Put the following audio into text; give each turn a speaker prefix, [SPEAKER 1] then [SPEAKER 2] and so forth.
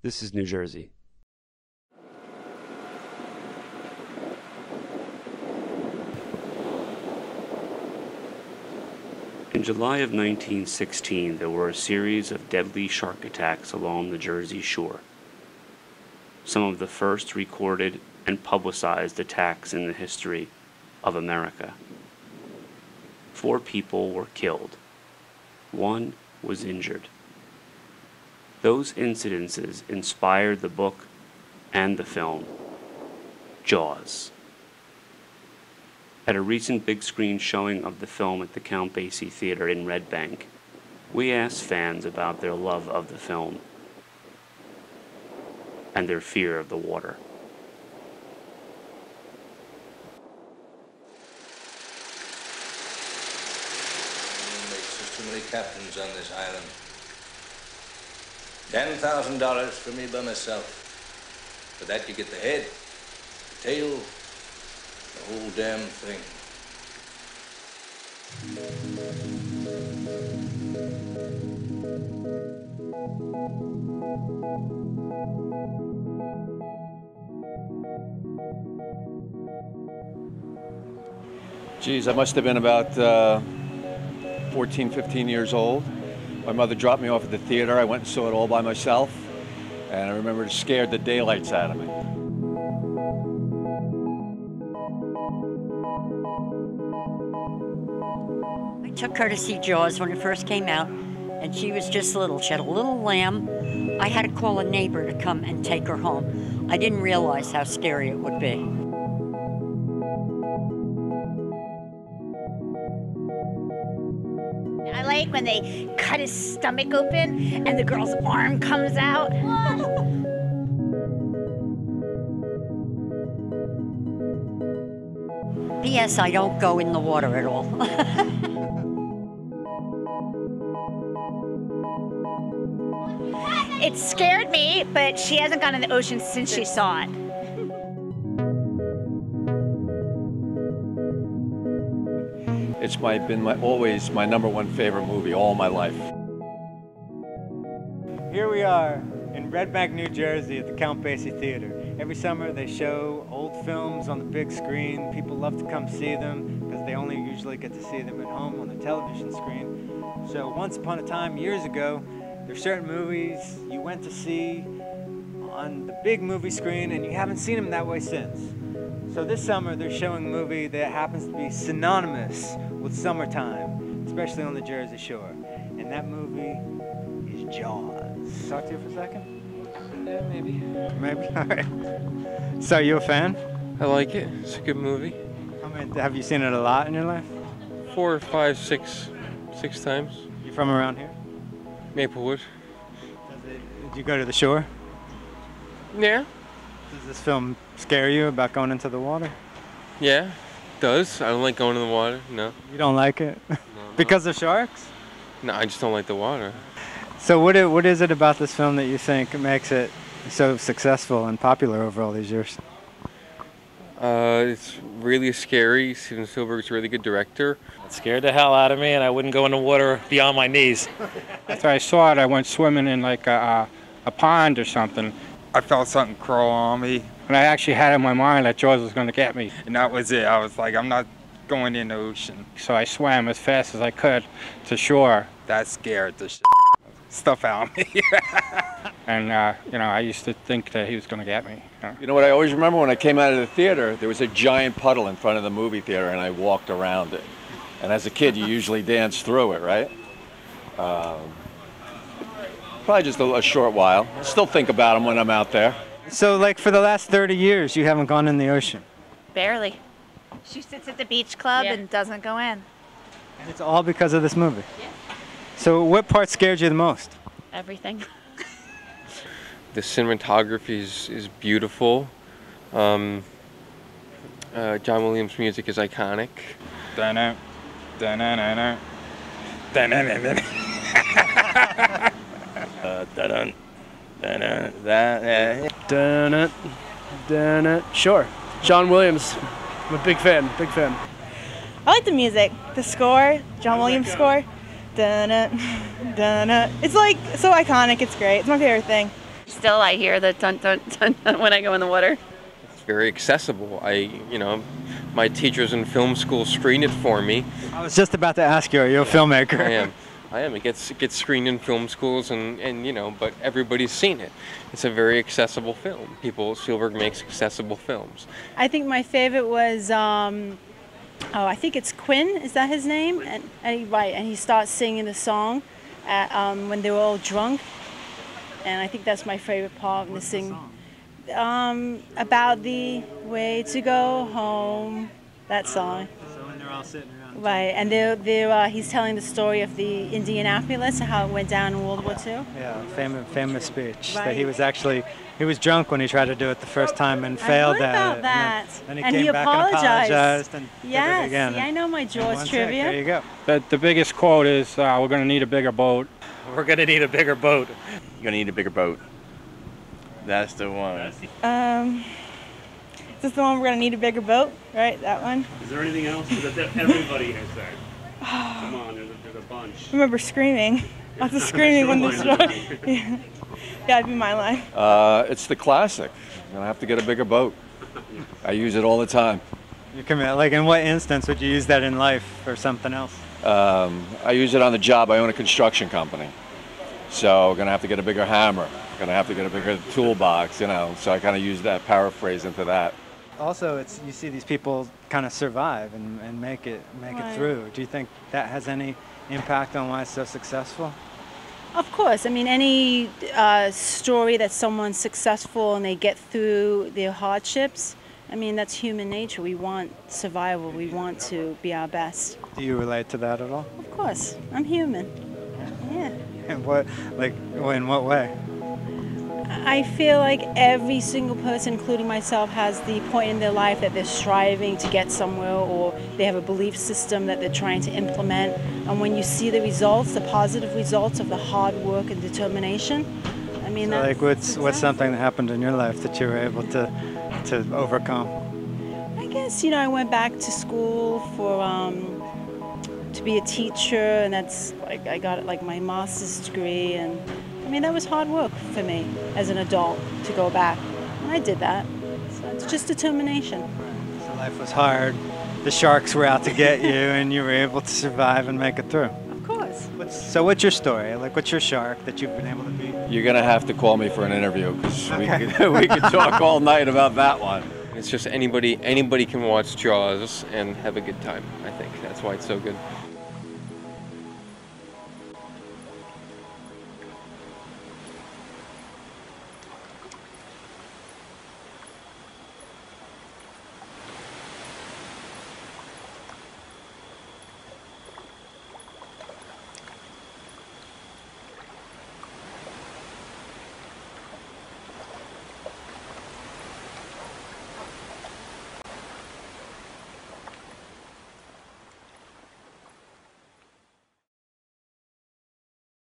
[SPEAKER 1] This is New Jersey. In July of 1916, there were a series of deadly shark attacks along the Jersey shore. Some of the first recorded and publicized attacks in the history of America. 4 people were killed. 1 was injured. Those incidences inspired the book and the film, Jaws. At a recent big screen showing of the film at the Count Basie Theater in Red Bank, we asked fans about their love of the film and their fear of the water.
[SPEAKER 2] There's too many captains on this island. $10,000 for me by myself. For that you get the head, the tail, the whole damn thing.
[SPEAKER 3] Geez, I must have been about 14, 15 years old. My mother dropped me off at the theater. I went and saw it all by myself. And I remember it scared the daylights out of me.
[SPEAKER 4] I took her to see Jaws when it first came out, and she was just little. She had a little lamb. I had to call a neighbor to come and take her home. I didn't realize how scary it would be.
[SPEAKER 5] I like when they cut his stomach open and the girl's arm comes out.
[SPEAKER 4] P.S. I don't go in the water at all.
[SPEAKER 5] It scared me, but she hasn't gone in the ocean since she saw it.
[SPEAKER 3] It's been always my #1 favorite movie all my life.
[SPEAKER 6] Here we are in Red Bank, New Jersey at the Count Basie Theater. Every summer they show old films on the big screen. People love to come see them because they only usually get to see them at home on the television screen. So once upon a time, years ago, there's certain movies you went to see on the big movie screen and you haven't seen them that way since. So this summer they're showing a movie that happens to be synonymous with summertime, especially on the Jersey Shore. And that movie is Jaws. Talk to you for a second?
[SPEAKER 7] Yeah, maybe.
[SPEAKER 6] Maybe? All right. So, you a fan?
[SPEAKER 7] I like it. It's a good movie.
[SPEAKER 6] Have you seen it a lot in your life?
[SPEAKER 7] 4, 5, 6 times.
[SPEAKER 6] You from around here?
[SPEAKER 7] Maplewood.
[SPEAKER 6] Did you go to the shore?
[SPEAKER 7] Yeah.
[SPEAKER 6] Does this film scare you about going into the water?
[SPEAKER 7] Yeah, it does. I don't like going in the water, no.
[SPEAKER 6] You don't like it?
[SPEAKER 7] No,
[SPEAKER 6] because of sharks?
[SPEAKER 7] No, I just don't like the water.
[SPEAKER 6] So what is it about this film that you think makes it so successful and popular over all these years?
[SPEAKER 7] It's really scary. Steven Spielberg's a really good director.
[SPEAKER 8] It scared the hell out of me, and I wouldn't go in the water beyond my knees.
[SPEAKER 9] After I saw it, I went swimming in like a pond or something. I felt something crawl on me. And I actually had in my mind that Jaws was going to get me. And that was it. I was like, I'm not going in the ocean. So I swam as fast as I could to shore. That scared the stuff out of me. And, you know, I used to think that he was going to get me.
[SPEAKER 3] You know what I always remember? When I came out of the theater, there was a giant puddle in front of the movie theater, and I walked around it. And as a kid, you usually dance through it, right? Probably just a short while. I still think about them when I'm out there.
[SPEAKER 6] So, like, for the last 30 years, you haven't gone in the ocean?
[SPEAKER 5] Barely. She sits at the beach club and doesn't go in.
[SPEAKER 6] And it's all because of this movie?
[SPEAKER 5] Yeah.
[SPEAKER 6] So what part scared you the most?
[SPEAKER 5] Everything.
[SPEAKER 7] The cinematography is beautiful. John Williams' music is iconic.
[SPEAKER 9] Da-na, da-na-na-na, da-na-na-na.
[SPEAKER 8] Dun-dun, dun-dun, dun-dun, dun-dun. Sure. John Williams. I'm a big fan, big fan.
[SPEAKER 10] I like the music, the score, John Williams' score. Dun-dun, dun-dun. It's like so iconic, it's great. It's my favorite thing.
[SPEAKER 11] Still, I hear the dun dun dun, dun when I go in the water.
[SPEAKER 7] It's very accessible. My teachers in film school screen it for me.
[SPEAKER 6] I was just about to ask you, are you a filmmaker?
[SPEAKER 7] I am. It gets screened in film schools, and but everybody's seen it. It's a very accessible film. Spielberg makes accessible films.
[SPEAKER 10] I think my favorite was, I think it's Quinn. Is that his name? And he starts singing the song when they were all drunk. And I think that's my favorite part of the sing. About the way to go home. That song.
[SPEAKER 6] So when they're all sitting around.
[SPEAKER 10] Right, and he's telling the story of the Indianapolis, how it went down in World War II.
[SPEAKER 6] Yeah, famous speech.
[SPEAKER 10] Right.
[SPEAKER 6] That he was drunk when he tried to do it the first time and failed
[SPEAKER 10] I heard
[SPEAKER 6] at
[SPEAKER 10] about
[SPEAKER 6] it.
[SPEAKER 10] that.
[SPEAKER 6] And then
[SPEAKER 10] and
[SPEAKER 6] he came back and apologized and did it again.
[SPEAKER 10] See, I know my Jaws trivia.
[SPEAKER 6] There you go.
[SPEAKER 9] The biggest quote is, we're going to need a bigger boat.
[SPEAKER 6] We're going to need a bigger boat.
[SPEAKER 12] You're going to need a bigger boat. That's the one.
[SPEAKER 10] Is this the one we're going to need a bigger boat? Right, that one?
[SPEAKER 1] Is there anything else? Because everybody has that. Come on, there's a bunch.
[SPEAKER 10] I remember screaming. Lots of screaming when this struck. Yeah, that'd be my line.
[SPEAKER 3] It's the classic. I'm going to have to get a bigger boat. I use it all the time.
[SPEAKER 6] You commit. Like, in what instance would you use that in life or something else?
[SPEAKER 3] I use it on the job. I own a construction company. So I'm going to have to get a bigger hammer. Going to have to get a bigger toolbox, So I kind of use that paraphrase into that.
[SPEAKER 6] Also, you see these people kind of survive and make it through. Do you think that has any impact on why it's so successful?
[SPEAKER 10] Of course. I mean, any story that someone's successful and they get through their hardships, I mean, that's human nature. We want survival. We want to be our best.
[SPEAKER 6] Do you relate to that at all?
[SPEAKER 10] Of course. I'm human. Yeah.
[SPEAKER 6] In what way?
[SPEAKER 10] I feel like every single person, including myself, has the point in their life that they're striving to get somewhere, or they have a belief system that they're trying to implement. And when you see the results, the positive results of the hard work and determination, I mean,
[SPEAKER 6] so like what's something that happened in your life that you were able to overcome?
[SPEAKER 10] I guess, I went back to school to be a teacher, and that's like I got my master's degree, and I mean, that was hard work for me as an adult to go back. And I did that. So it's just determination.
[SPEAKER 6] So life was hard. The sharks were out to get you, and you were able to survive and make it through.
[SPEAKER 10] Of course.
[SPEAKER 6] So what's your story? Like, what's your shark that you've been able to beat?
[SPEAKER 3] You're going to have to call me for an interview because we could talk all night about that one.
[SPEAKER 7] It's just anybody can watch Jaws and have a good time, I think. That's why it's so good.